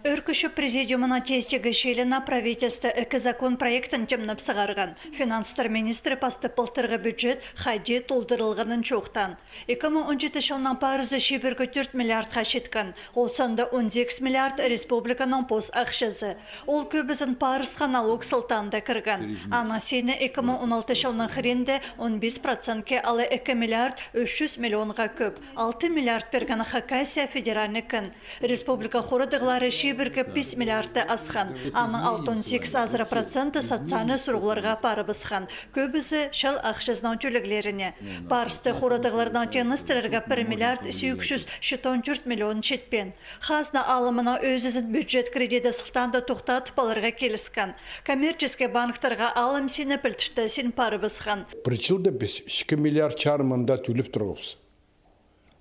Өркүші президиумына тестегі шеліна правительство экі закон проектін темніп сығарған. Финанстар министрі пасты пылтырғы бюджет хайде толдырылғанын чоқтан. 2017 жылынан парызы шебіргі 4 миллиардға шеткен. Ол санда 18 миллиард республиканың пос ақшызы. Ол көбізін парызға налог сылтанды кірген. Ана сені 2016 жылының қыренде 15%ке алы 2 миллиард 300 миллионға көп. 6 миллиард берген Хакасия федеральникін. Республика хорыдығылары шебіргі 5 миллиардты асқан. Аның 68% социальны сұрғыларға пары бысқан. Көбізі шал ақшызның чөліглеріне. Парысты хорыдығылардан теністірерге 1 миллиард 814 миллион четпен. Хазна алымына өзізін бюджет кредиті сылтанды тоқтатып алырға келіскен. Коммерческий банктарға алым сені пілтішті сен пары бысқан. Бір жылда біз 2 миллиард чарымында төліп тұрғыз.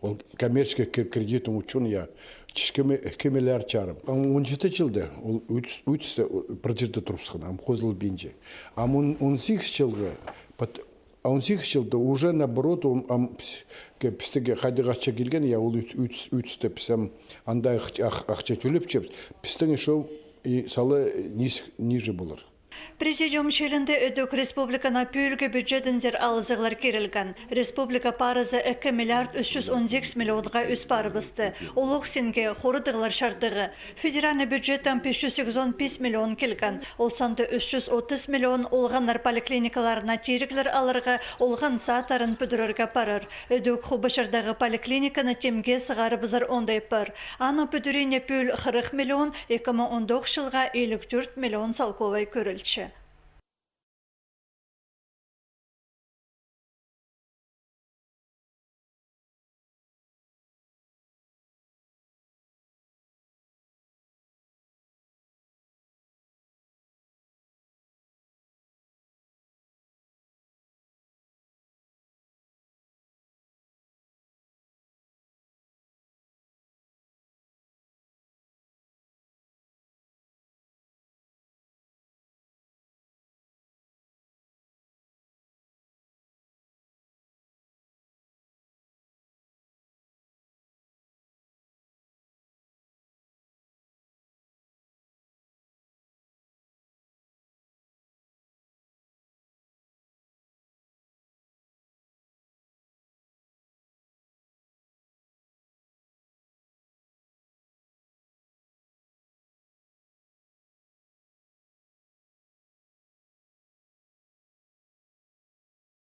Ол коммерческий кредитің үшін 2 миллиард чарым. 17 жылда ол 3% тұрғызған, қозылы бенже. 18 жылда уже наоборот, пістіге қайдығатша келген, ол 3% пісім андай ақча төліп чеп, пістің шоу салы ниже болыр. Президиум шелінде өдік республикана пүлгі бюджетіндер алызығылар керілген. Республика парызы 2 миллиард 318 миллионға өз пары бысты. Олық сенге хорыдығылар шардығы. Федеральный бюджеттен 585 миллион келген. Ол санды 330 миллион олғанлар поликлиникаларына теріклер алырға олған саатарын пүдірерге парыр. Өдік хубышырдағы поликлиниканы темге сығары бұзар ондай пар. Аны пүдірене пүл 40 миллион, 2019 жылға 54 миллион салковай көрілчі.